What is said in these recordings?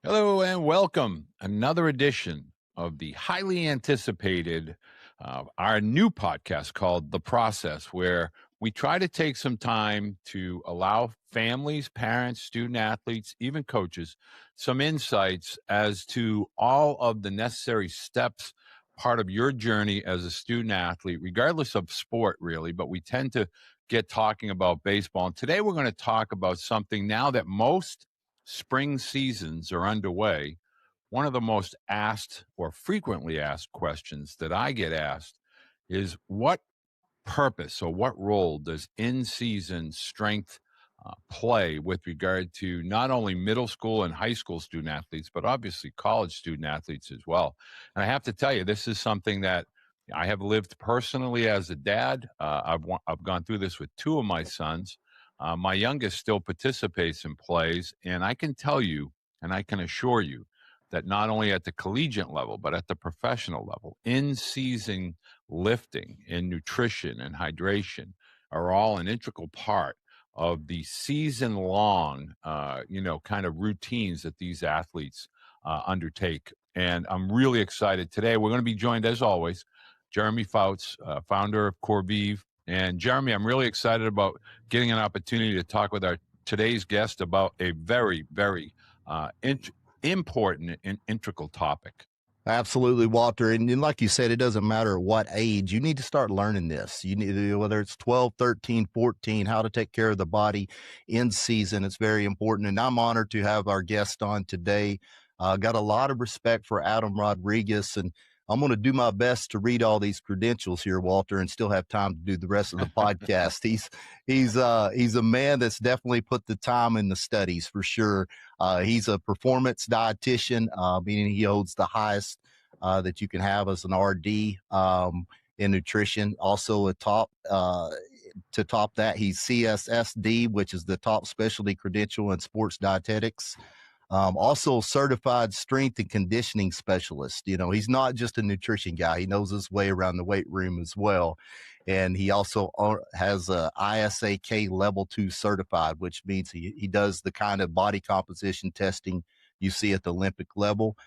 Hello and welcome. Another edition of the highly anticipated, our new podcast called The Process, where we try to take some time to allow families, parents, student athletes, even coaches, some insights as to all of the necessary steps, part of your journey as a student athlete, regardless of sport, really. But we tend to get talking about baseball. And today we're going to talk about something now that most spring seasons are underway. One of the most asked or frequently asked questions that I get asked is what purpose or what role does in season strength play with regard to not only middle school and high school student athletes, but obviously college student athletes as well? And I have to tell you, this is something that I have lived personally as a dad. I've gone through this with two of my sons. My youngest still participates in plays, and I can tell you, and I can assure you, that not only at the collegiate level, but at the professional level, in season lifting and nutrition and hydration are all an integral part of the season long, kind of routines that these athletes undertake. And I'm really excited today. We're going to be joined, as always, Jeremy Fouts, founder of Corvive. And Jeremy, I'm really excited about getting an opportunity to talk with our today's guest about a very, very important and integral topic. Absolutely, Walter. And like you said, it doesn't matter what age, you need to start learning this. You need to, whether it's 12, 13, 14, how to take care of the body in season. It's very important. And I'm honored to have our guest on today. Got a lot of respect for Adam Rodrigues, and I'm going to do my best to read all these credentials here, Walter, and still have time to do the rest of the podcast. He's a man that's definitely put the time in the studies for sure. He's a performance dietitian, meaning he holds the highest that you can have as an RD in nutrition. Also a top to top that, he's CSSD, which is the top specialty credential in sports dietetics. Also certified strength and conditioning specialist. You know, he's not just a nutrition guy. He knows his way around the weight room as well. And he also has a ISAK level 2 certified, which means he does the kind of body composition testing you see at the Olympic level.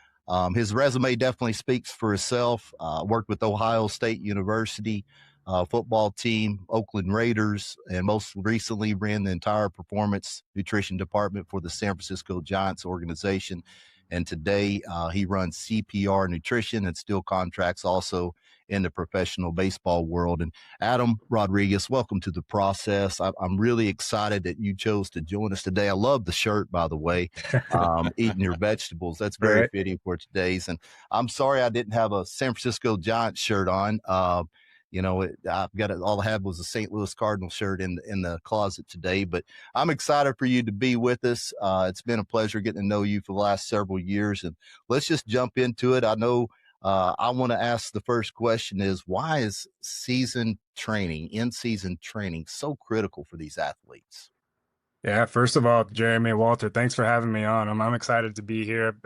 His resume definitely speaks for itself. Worked with Ohio State University football team, Oakland Raiders, and most recently ran the entire performance nutrition department for the San Francisco Giants organization. And today he runs CPR nutrition and still contracts also in the professional baseball world. And Adam Rodrigues, welcome to The Process. I'm really excited that you chose to join us today. I love the shirt, by the way, eating your vegetables. That's very fitting for today's. And I'm sorry I didn't have a San Francisco Giants shirt on. I've got it. All I had was a St. Louis Cardinal shirt in the closet today, but I'm excited for you to be with us. It's been a pleasure getting to know you for the last several years, and let's just jump into it. I know I want to ask the first question is, why is in-season training so critical for these athletes? Yeah, first of all, Jeremy, Walter, thanks for having me on. I'm excited to be here.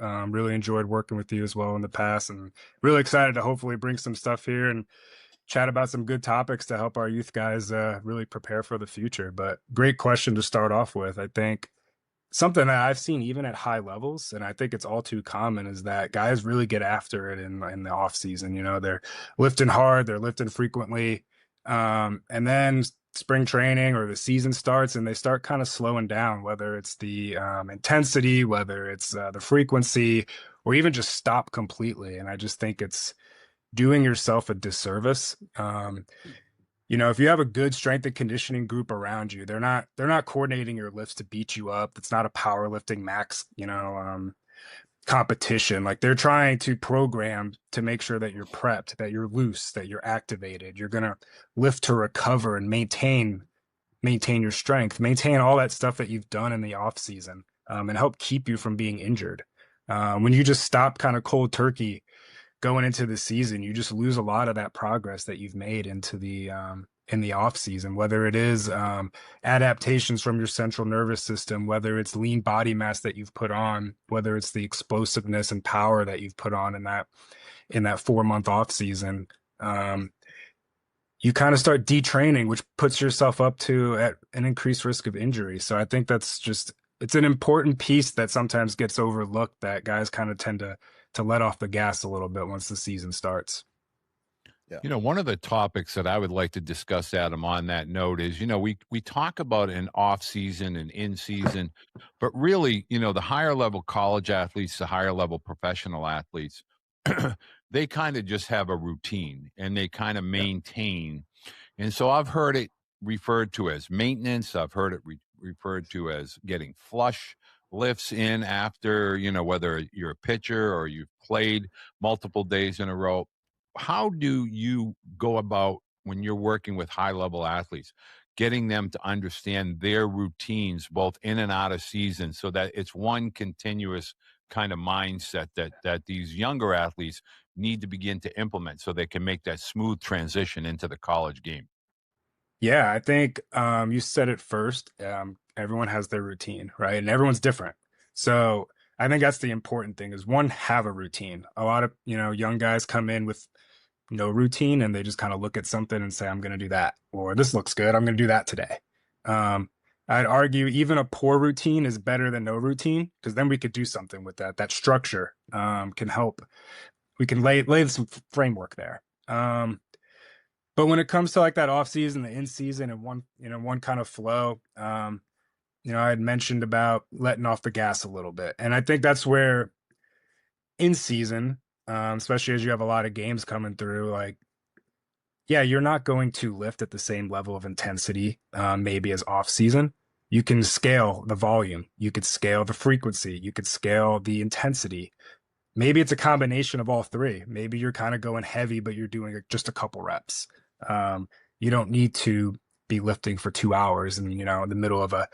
Really enjoyed working with you as well in the past, and really excited to hopefully bring some stuff here and chat about some good topics to help our youth guys really prepare for the future. But great question to start off with. I think something that I've seen even at high levels, and I think it's all too common, is that guys really get after it in the off season. You know, they're lifting hard, they're lifting frequently, and then spring training or the season starts and they start kind of slowing down, whether it's the intensity, whether it's the frequency, or even just stop completely. And I just think it's doing yourself a disservice. If you have a good strength and conditioning group around you, they're not coordinating your lifts to beat you up. It's not a powerlifting max, competition. Like, they're trying to program to make sure that you're prepped, that you're loose, that you're activated. You're going to lift to recover and maintain your strength, maintain all that stuff that you've done in the off season, and help keep you from being injured. When you just stop kind of cold turkey going into the season, you just lose a lot of that progress that you've made into the in the off season, whether it is adaptations from your central nervous system, whether it's lean body mass that you've put on, whether it's the explosiveness and power that you've put on in that 4-month off season. You kind of start detraining, which puts yourself up to at an increased risk of injury. So I think that's just it's an important piece that sometimes gets overlooked, that guys kind of tend to let off the gas a little bit once the season starts. One of the topics that I would like to discuss, Adam, on that note is, we talk about an off season and in season, but really, the higher level college athletes, the higher level professional athletes, they kind of just have a routine and they kind of maintain. And so I've heard it referred to as maintenance. I've heard it referred to as getting flush lifts in after, whether you're a pitcher or you've played multiple days in a row. How do you go about, when you're working with high level athletes, getting them to understand their routines both in and out of season, so that it's one continuous kind of mindset that these younger athletes need to begin to implement so they can make that smooth transition into the college game? Yeah, I think you said it first. Everyone has their routine, right? And everyone's different. So I think that's the important thing, is one, have a routine. A lot of, young guys come in with no routine and they just kind of look at something and say, I'm going to do that, or this looks good, I'm going to do that today. I'd argue even a poor routine is better than no routine, because then we could do something with that. That structure can help. We can lay some framework there. But when it comes to like that off season, the in season, and one kind of flow, I had mentioned about letting off the gas a little bit. And I think that's where in season, especially as you have a lot of games coming through, like, yeah, you're not going to lift at the same level of intensity, maybe as off season. You can scale the volume, you could scale the frequency, you could scale the intensity. Maybe it's a combination of all three. Maybe you're kind of going heavy, but you're doing just a couple reps. You don't need to be lifting for 2 hours and, in the middle of a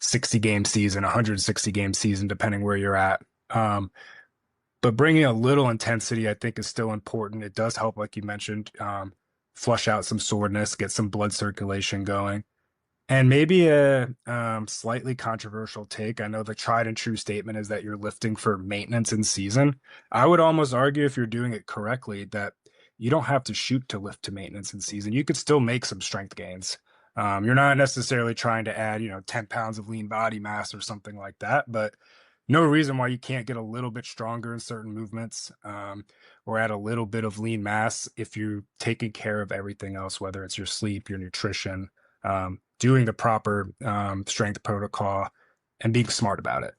60 game season, 160 game season, depending where you're at. But bringing a little intensity, I think, is still important. It does help, like you mentioned, flush out some soreness, get some blood circulation going. And maybe a slightly controversial take. I know the tried and true statement is that you're lifting for maintenance in season. I would almost argue, if you're doing it correctly, that you don't have to shoot to lift to maintenance in season. You could still make some strength gains. You're not necessarily trying to add, 10 pounds of lean body mass or something like that, but no reason why you can't get a little bit stronger in certain movements, or add a little bit of lean mass if you're taking care of everything else, whether it's your sleep, your nutrition, doing the proper strength protocol, and being smart about it.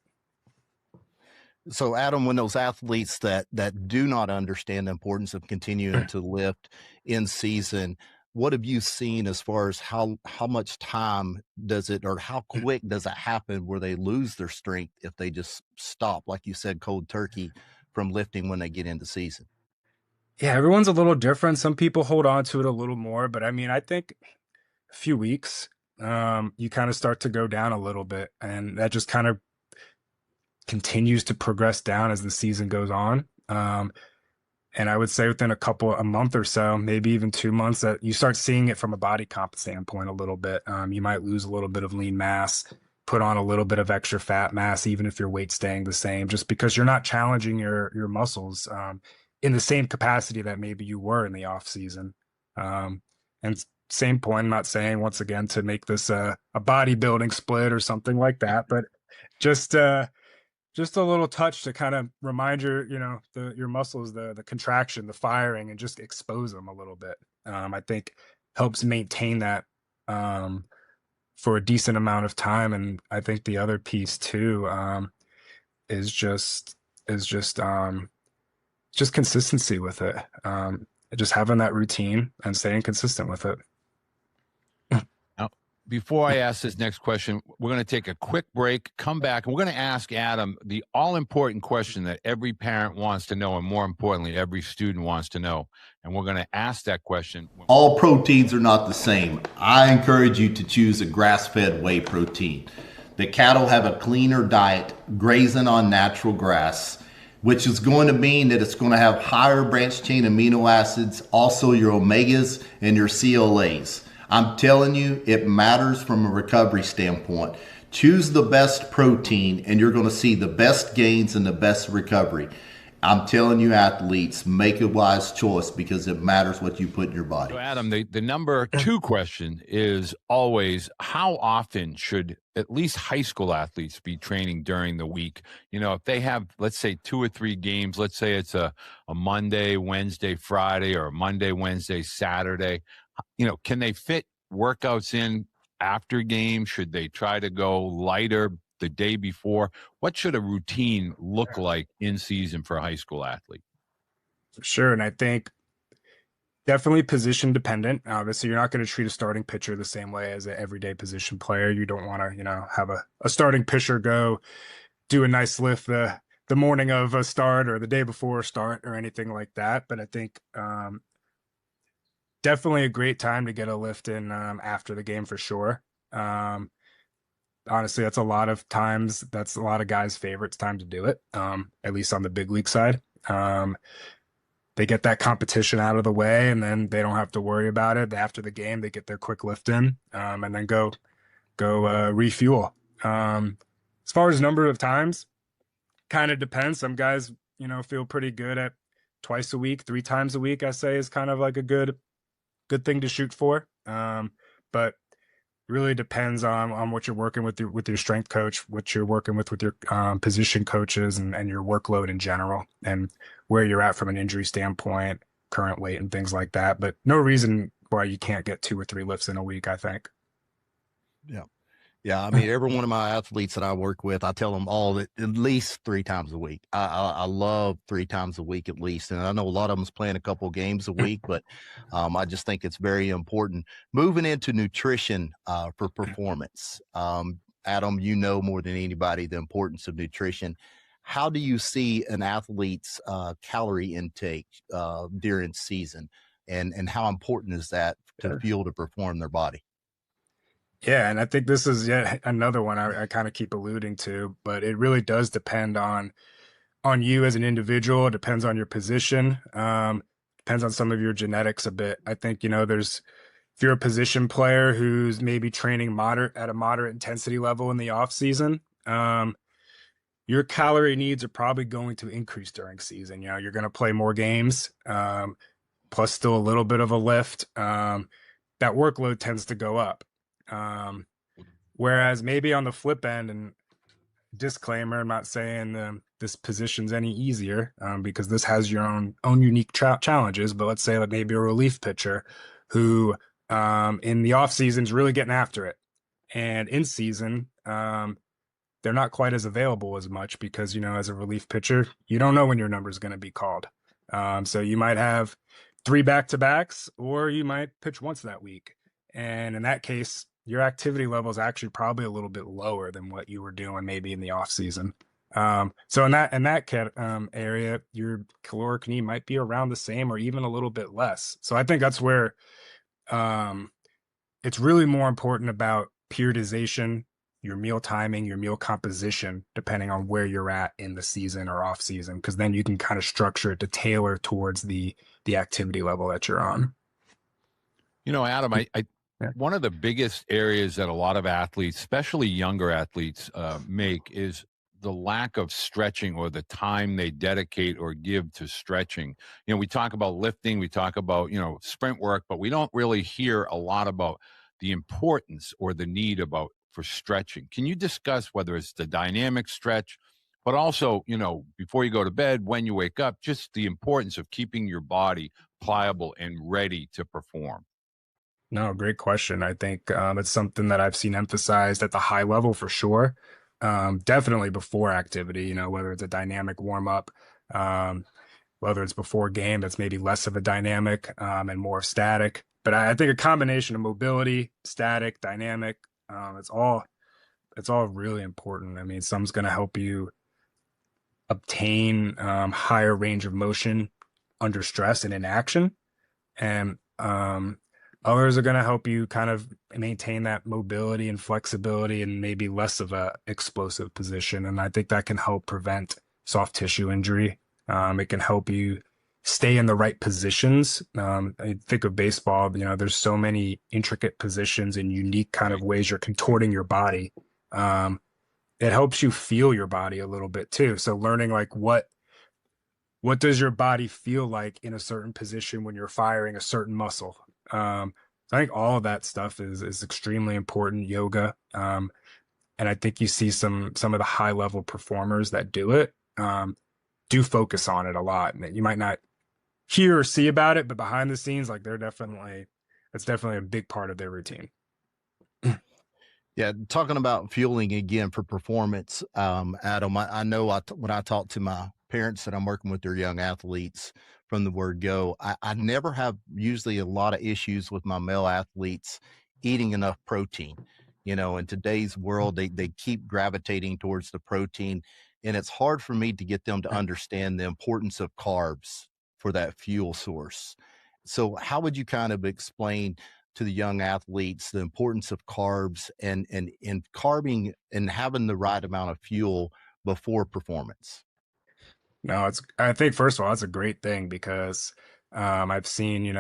So, Adam, when those athletes that do not understand the importance of continuing to lift in season, what have you seen as far as how much time does it, or how quick does it happen where they lose their strength if they just stop, like you said, cold turkey from lifting when they get into season? Yeah, everyone's a little different. Some people hold on to it a little more, but I think a few weeks, you kind of start to go down a little bit, and that just kind of continues to progress down as the season goes on. And I would say within a month or so, maybe even 2 months, that you start seeing it from a body comp standpoint a little bit. You might lose a little bit of lean mass, put on a little bit of extra fat mass, even if your weight's staying the same, just because you're not challenging your muscles in the same capacity that maybe you were in the off season. And same point, I'm not saying, once again, to make this a bodybuilding split or something like that, but just a little touch to kind of remind your muscles, the contraction, the firing, and just expose them a little bit. I think helps maintain that for a decent amount of time. And I think the other piece too is just consistency with it. Just having that routine and staying consistent with it. Before I ask this next question, we're going to take a quick break, come back, and we're going to ask Adam the all-important question that every parent wants to know, and more importantly, every student wants to know. And we're going to ask that question. All proteins are not the same. I encourage you to choose a grass-fed whey protein. The cattle have a cleaner diet, grazing on natural grass, which is going to mean that it's going to have higher branched chain amino acids, also your omegas and your CLAs. I'm telling you, it matters from a recovery standpoint. Choose the best protein and you're going to see the best gains and the best recovery. I'm telling you, athletes, make a wise choice because it matters what you put in your body. So Adam, the number two question is always, how often should at least high school athletes be training during the week? You know, if they have, let's say, 2 or 3 games, let's say it's a Monday, Wednesday, Friday, or a Monday, Wednesday, Saturday, you know, can they fit workouts in after games? Should they try to go lighter the day before? What should a routine look like in season for a high school athlete? Sure. And I think definitely position dependent. Obviously, you're not going to treat a starting pitcher the same way as an everyday position player. You don't want to, have a starting pitcher go do a nice lift the morning of a start or the day before a start or anything like that. But I think definitely a great time to get a lift in after the game for sure. Honestly, that's a lot of times. That's a lot of guys' favorites time to do it, at least on the big league side. They get that competition out of the way, and then they don't have to worry about it. After the game, they get their quick lift in, and then go refuel. As far as number of times, kind of depends. Some guys, feel pretty good at twice a week, 3 times a week. I say is kind of like a good thing to shoot for. But really depends on what you're working with your strength coach, what you're working with your position coaches, and your workload in general, and where you're at from an injury standpoint, current weight, and things like that. But no reason why you can't get 2 or 3 lifts in a week, I think. Yeah. Yeah, I mean, every one of my athletes that I work with, I tell them all that at least 3 times a week. I love 3 times a week at least, and I know a lot of them's playing a couple games a week, but I just think it's very important. Moving into nutrition for performance, Adam, you know more than anybody the importance of nutrition. How do you see an athlete's calorie intake during season, and how important is that to fuel to perform their body? Yeah, and I think this is yet another one I kind of keep alluding to, but it really does depend on you as an individual. It depends on your position. Depends on some of your genetics a bit. I think, if you're a position player who's maybe training at a moderate intensity level in the off season, your calorie needs are probably going to increase during season. You're going to play more games, plus still a little bit of a lift. That workload tends to go up. Whereas maybe on the flip end, and disclaimer, I'm not saying this position's any easier, because this has your own unique challenges, but let's say like maybe a relief pitcher who in the off season is really getting after it, and in season they're not quite as available as much because, as a relief pitcher, you don't know when your number is going to be called. So you might have 3 back-to-backs, or you might pitch once that week. And in that case, your activity level is actually probably a little bit lower than what you were doing maybe in the off season. So in that area, your caloric need might be around the same or even a little bit less. So I think that's where it's really more important about periodization, your meal timing, your meal composition, depending on where you're at in the season or off season, because then you can kind of structure it to tailor towards the activity level that you're on. Adam, one of the biggest areas that a lot of athletes, especially younger athletes, make is the lack of stretching or the time they dedicate or give to stretching. We talk about lifting, we talk about, sprint work, but we don't really hear a lot about the importance or the need for stretching. Can you discuss whether it's the dynamic stretch, but also, before you go to bed, when you wake up, just the importance of keeping your body pliable and ready to perform? No, great question. I think it's something that I've seen emphasized at the high level for sure. Definitely before activity, whether it's a dynamic warm up, whether it's before game, that's maybe less of a dynamic and more static. But I think a combination of mobility, static, dynamic, it's all really important. I mean, some's going to help you obtain higher range of motion under stress and in action, and others are going to help you kind of maintain that mobility and flexibility and maybe less of a explosive position. And I think that can help prevent soft tissue injury. It can help you stay in the right positions. I think of baseball, there's so many intricate positions and unique kind of ways you're contorting your body. It helps you feel your body a little bit too. So learning like what what does your body feel like in a certain position when you're firing a certain muscle? So I think all of that stuff is extremely important. Yoga, and I think you see some of the high level performers that do it, do focus on it a lot, and you might not hear or see about it, but behind the scenes, like it's definitely a big part of their routine. Yeah, talking about fueling again for performance, Adam, I know when I talk to my parents that I'm working with their young athletes from the word go, I never have usually a lot of issues with my male athletes eating enough protein. You know, in today's world, they keep gravitating towards the protein, and it's hard for me to get them to understand the importance of carbs for that fuel source. So how would you kind of explain to the young athletes the importance of carbs and carbing and having the right amount of fuel before performance? No, I think first of all, it's a great thing because I've seen,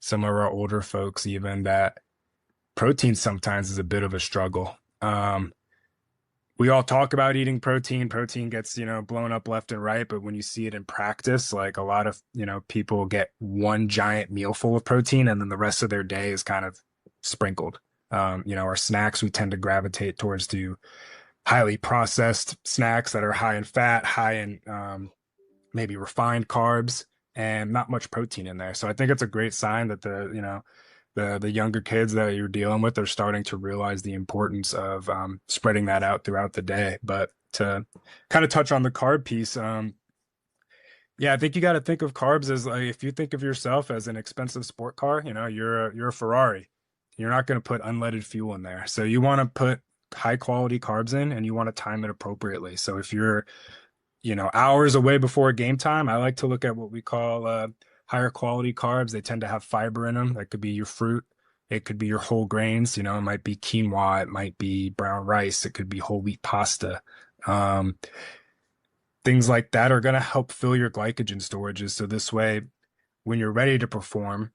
some of our older folks even that protein sometimes is a bit of a struggle. We all talk about eating protein. Protein gets, blown up left and right, but when you see it in practice, like a lot of, people get one giant meal full of protein and then the rest of their day is kind of sprinkled. Our snacks, we tend to gravitate towards to highly processed snacks that are high in fat, high in maybe refined carbs, and not much protein in there. So I think it's a great sign that the younger kids that you're dealing with are starting to realize the importance of spreading that out throughout the day. But to kind of touch on the carb piece, yeah, I think you got to think of carbs as like if you think of yourself as an expensive sport car, you're a Ferrari. You're not going to put unleaded fuel in there. So you want to put high quality carbs in and you want to time it appropriately. So if you're, hours away before game time, I like to look at what we call higher quality carbs. They tend to have fiber in them. That could be your fruit. It could be your whole grains. It might be quinoa. It might be brown rice. It could be whole wheat pasta. Things like that are going to help fill your glycogen storages. So this way, when you're ready to perform,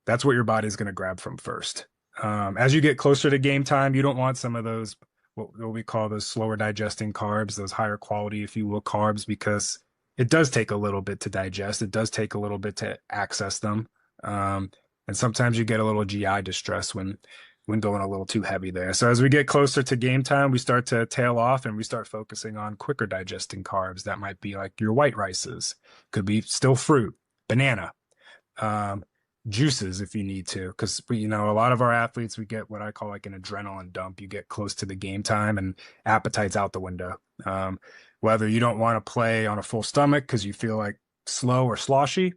that's what your body's going to grab from first. As you get closer to game time, you don't want some of those, what we call those slower digesting carbs, those higher quality, if you will, carbs, because it does take a little bit to digest. It does take a little bit to access them. And sometimes you get a little GI distress when going a little too heavy there. So as we get closer to game time, we start to tail off and we start focusing on quicker digesting carbs. That might be like your white rices, could be still fruit, banana, juices if you need to, because a lot of our athletes, we get what I call like an adrenaline dump. You get close to the game time and appetite's out the window. Whether you don't want to play on a full stomach because you feel like slow or sloshy,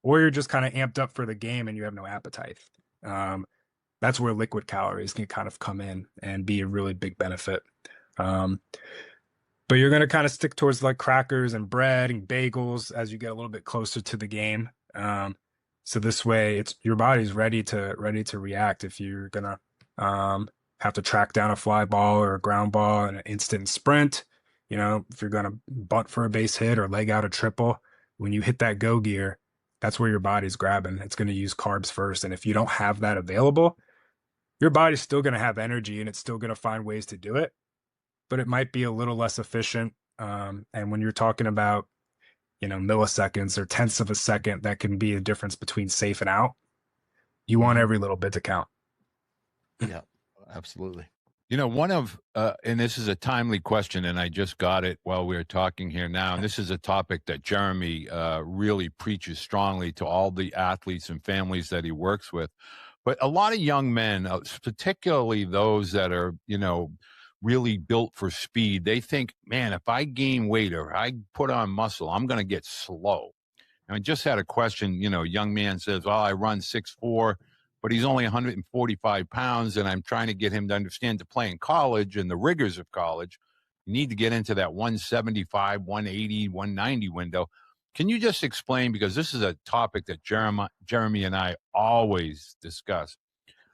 or you're just kind of amped up for the game and you have no appetite. That's where liquid calories can kind of come in and be a really big benefit. But you're going to kind of stick towards like crackers and bread and bagels as you get a little bit closer to the game. So this way, your body's ready to react. If you're gonna have to track down a fly ball or a ground ball in an instant sprint, if you're gonna bunt for a base hit or leg out a triple, when you hit that go gear, that's where your body's grabbing. It's going to use carbs first, and if you don't have that available, your body's still going to have energy and it's still going to find ways to do it, but it might be a little less efficient. And when you're talking about milliseconds or tenths of a second, that can be a difference between safe and out. You want every little bit to count. Yeah, absolutely. One of, and this is a timely question, and I just got it while we were talking here now. And this is a topic that Jeremy really preaches strongly to all the athletes and families that he works with. But a lot of young men, particularly those that are, really built for speed, they think, man, if I gain weight or I put on muscle, I'm going to get slow. And I just had a question, a young man says, well, I run 6'4", but he's only 145 pounds, and I'm trying to get him to understand to play in college and the rigors of college, you need to get into that 175, 180, 190 window. Can you just explain, because this is a topic that Jeremy and I always discuss.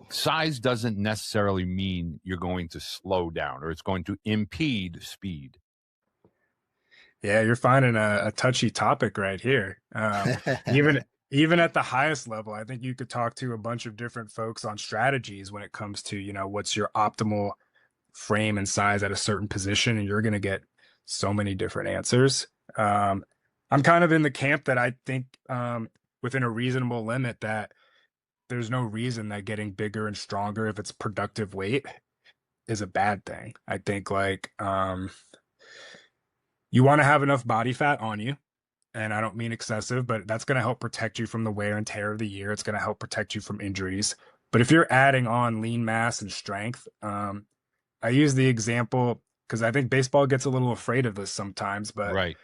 Size doesn't necessarily mean you're going to slow down or it's going to impede speed. Yeah, you're finding a touchy topic right here. Even at the highest level, I think you could talk to a bunch of different folks on strategies when it comes to, what's your optimal frame and size at a certain position, and you're going to get so many different answers. I'm kind of in the camp that I think within a reasonable limit that there's no reason that getting bigger and stronger, if it's productive weight, is a bad thing. I think like you want to have enough body fat on you. And I don't mean excessive, but that's going to help protect you from the wear and tear of the year. It's going to help protect you from injuries. But if you're adding on lean mass and strength, I use the example because I think baseball gets a little afraid of this sometimes, but Right.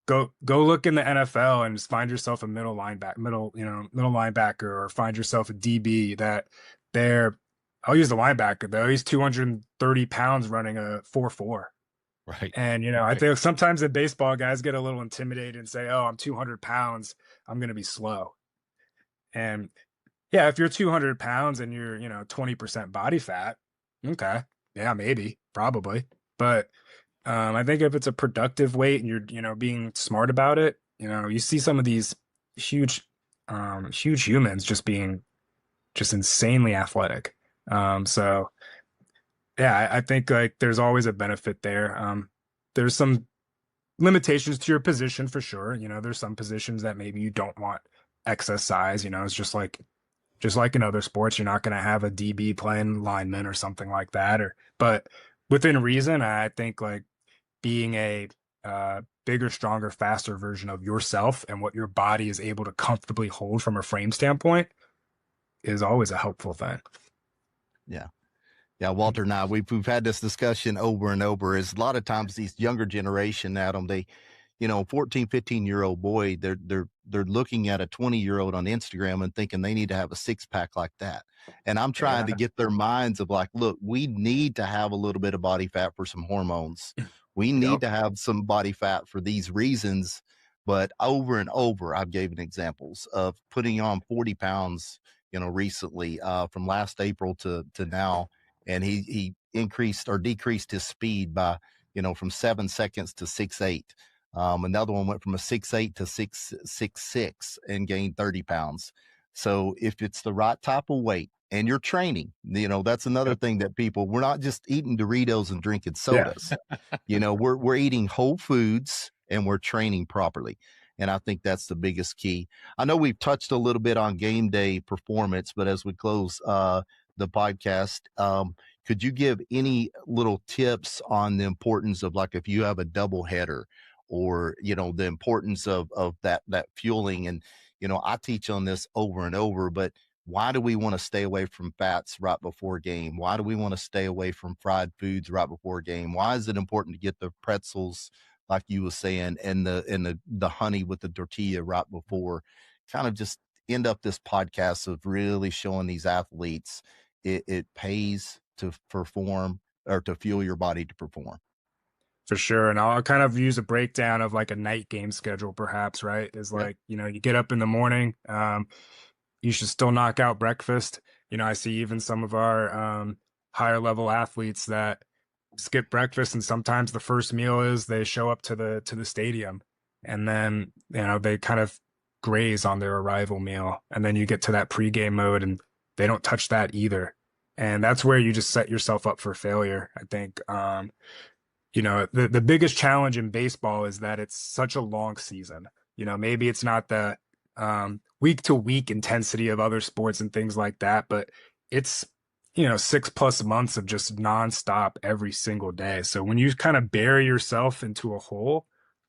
go look in the NFL and just find yourself a middle linebacker, or find yourself a DB that they're, I'll use the linebacker though. He's 230 pounds running a 4.4. Right. And, I Right. think sometimes the baseball guys get a little intimidated and say, oh, I'm 200 pounds. I'm going to be slow. And yeah, if you're 200 pounds and you're, 20% body fat, okay. Yeah, maybe, probably. But I think if it's a productive weight and you're, being smart about it, you see some of these huge humans just being just insanely athletic. So yeah, I think like there's always a benefit there. There's some limitations to your position for sure. There's some positions that maybe you don't want excess size. It's just like in other sports, you're not going to have a DB playing lineman or something like that. But within reason, I think like being a bigger, stronger, faster version of yourself and what your body is able to comfortably hold from a frame standpoint is always a helpful thing. Yeah. Yeah, Walter and I, we've had this discussion over and over. Is a lot of times these younger generation, Adam, they, 14, 15-year-old boy, they're looking at a 20-year-old on Instagram and thinking they need to have a six-pack like that. And I'm trying to get their minds of like, look, we need to have a little bit of body fat for some hormones. We need to have some body fat for these reasons. But over and over, I've given examples of putting on 40 pounds, recently from last April to now. And he increased or decreased his speed by, from 7 seconds to 6.8. Another one went from a 6.8 to 6.6 and gained 30 pounds. So if it's the right type of weight and you're training, that's another thing that we're not just eating Doritos and drinking sodas. We're eating whole foods and we're training properly. And I think that's the biggest key. I know we've touched a little bit on game day performance, but as we close the podcast, could you give any little tips on the importance of, like, if you have a double header, or the importance of that fueling? And I teach on this over and over, but why do we want to stay away from fats right before game? Why do we want to stay away from fried foods right before game? Why is it important to get the pretzels, like you were saying, and the honey with the tortilla right before? Kind of just end up this podcast of really showing these athletes it pays to perform, or to fuel your body to perform. For sure. And I'll kind of use a breakdown of like a night game schedule, perhaps, right? Is like, you get up in the morning, you should still knock out breakfast. I see even some of our higher level athletes that skip breakfast, and sometimes the first meal is they show up to the stadium, and then, they kind of graze on their arrival meal. And then you get to that pregame mode and they don't touch that either. And that's where you just set yourself up for failure. I think, the biggest challenge in baseball is that it's such a long season. Maybe it's not the week to week intensity of other sports and things like that, but it's, 6+ months of just nonstop every single day. So when you kind of bury yourself into a hole,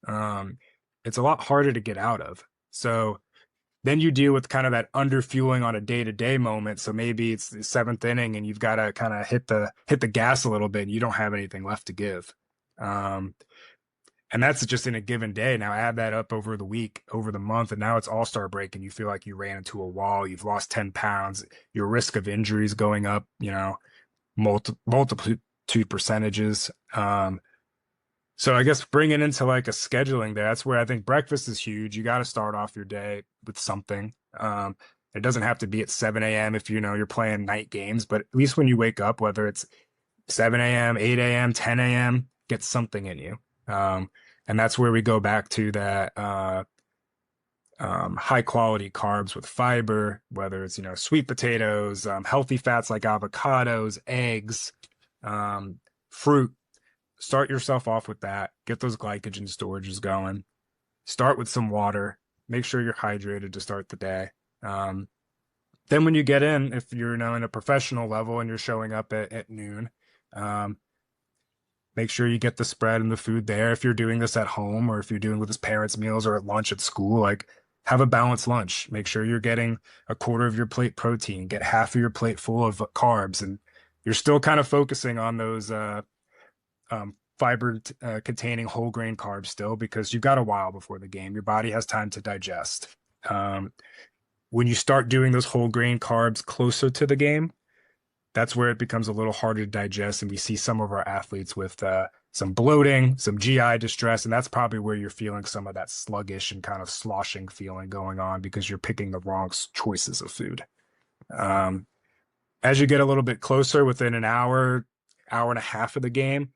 it's a lot harder to get out of. So then you deal with kind of that underfueling on a day-to-day moment. So maybe it's the 7th inning and you've got to kind of hit the gas a little bit and you don't have anything left to give. And that's just in a given day. Now add that up over the week, over the month, and now it's all-star break and you feel like you ran into a wall. You've lost 10 pounds. Your risk of injuries going up, multiple percentages. So I guess bring it into like a scheduling there. That's where I think breakfast is huge. You got to start off your day with something. It doesn't have to be at 7 a.m. if you're playing night games, but at least when you wake up, whether it's 7 a.m., 8 a.m., 10 a.m., get something in you. And that's where we go back to that high quality carbs with fiber, whether it's, sweet potatoes, healthy fats like avocados, eggs, fruit. Start yourself off with that. Get those glycogen storages going. start with some water, make sure you're hydrated to start the day. Then when you get in, if you're in a professional level and you're showing up at noon, make sure you get the spread and the food there. If you're doing this at home, or if you're doing with his parents' meals or at lunch at school, like, have a balanced lunch. Make sure you're getting a quarter of your plate protein, get half of your plate full of carbs, and you're still kind of focusing on those fiber containing whole grain carbs still, because you've got a while before the game. Your body has time to digest. When you start doing those whole grain carbs closer to the game, that's where it becomes a little harder to digest. And we see some of our athletes with some bloating, some GI distress. And that's probably where you're feeling some of that sluggish and kind of sloshing feeling going on, because you're picking the wrong choices of food. As you get a little bit closer, within an hour and a half of the game,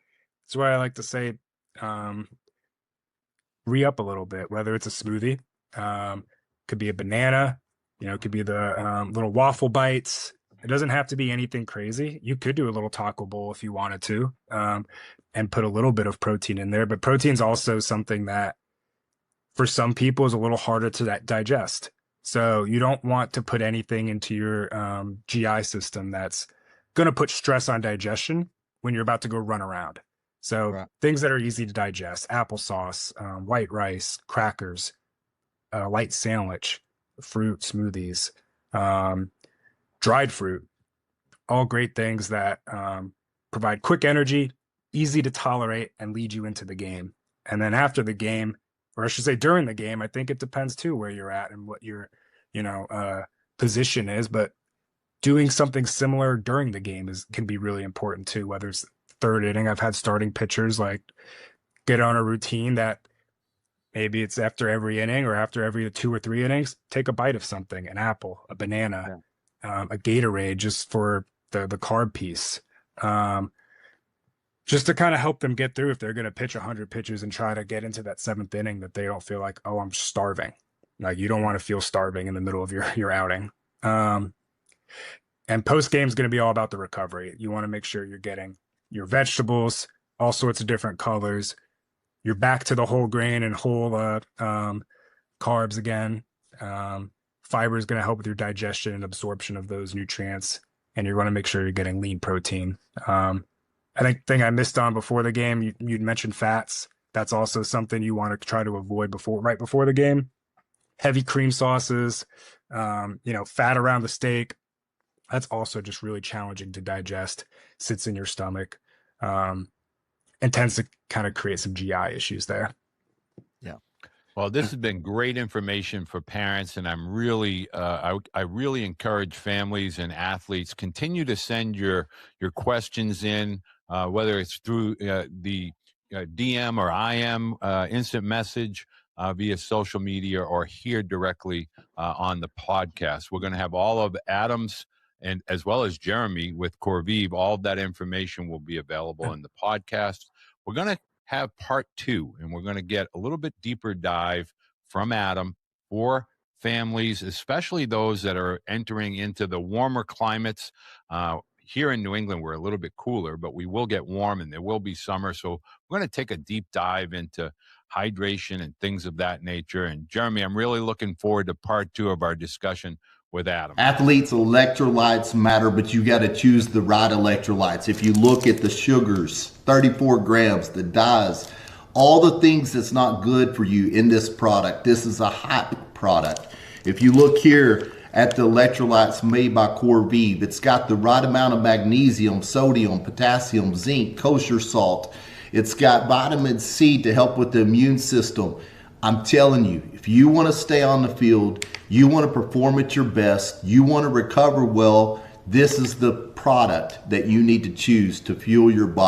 that's where I like to say, re-up a little bit, whether it's a smoothie, could be a banana, it could be the little waffle bites. It doesn't have to be anything crazy. You could do a little taco bowl if you wanted to, and put a little bit of protein in there. But protein is also something that for some people is a little harder to digest. So you don't want to put anything into your GI system that's going to put stress on digestion when you're about to go run around. So things that are easy to digest: applesauce, white rice, crackers, light sandwich, fruit smoothies, dried fruit, all great things that provide quick energy, easy to tolerate, and lead you into the game. And then after the game, or I should say during the game, I think it depends too where you're at and what your position is, but doing something similar during the game can be really important too, whether it's third inning. I've had starting pitchers like get on a routine that maybe it's after every inning or after every 2 or 3 innings, take a bite of something: an apple, a banana, a Gatorade, just for the carb piece, just to kind of help them get through if they're going to pitch 100 pitches and try to get into that 7th inning, that they don't feel like, oh, I'm starving. Like, you don't want to feel starving in the middle of your outing. And post game is going to be all about the recovery. You want to make sure you're getting your vegetables, all sorts of different colors. You're back to the whole grain and whole carbs again. Fiber is going to help with your digestion and absorption of those nutrients, and you're going to make sure you're getting lean protein. I think thing I missed on before the game, you'd mentioned fats. That's also something you want to try to avoid right before the game. Heavy cream sauces, fat around the steak. That's also just really challenging to digest, sits in your stomach, and tends to kind of create some GI issues there. Yeah. Well, this has been great information for parents, and I'm really, I really encourage families and athletes, continue to send your questions in, whether it's through the DM or IM instant message via social media, or here directly on the podcast. We're going to have all of Adam's, and as well as Jeremy with Corvive, all of that information will be available in the podcast. We're going to have part 2, and we're going to get a little bit deeper dive from Adam for families, especially those that are entering into the warmer climates. Here in New England, we're a little bit cooler, but we will get warm and there will be summer. So we're going to take a deep dive into hydration and things of that nature. And Jeremy, I'm really looking forward to part 2 of our discussion with Adam. Athletes, electrolytes matter, but you got to choose the right electrolytes. If you look at the sugars, 34 grams, the dyes, all the things that's not good for you in this product, this is a hype product. If you look here at the electrolytes made by Corvive, it's got the right amount of magnesium, sodium, potassium, zinc, kosher salt. It's got vitamin C to help with the immune system. I'm telling you, if you want to stay on the field, you want to perform at your best, you want to recover well, this is the product that you need to choose to fuel your body.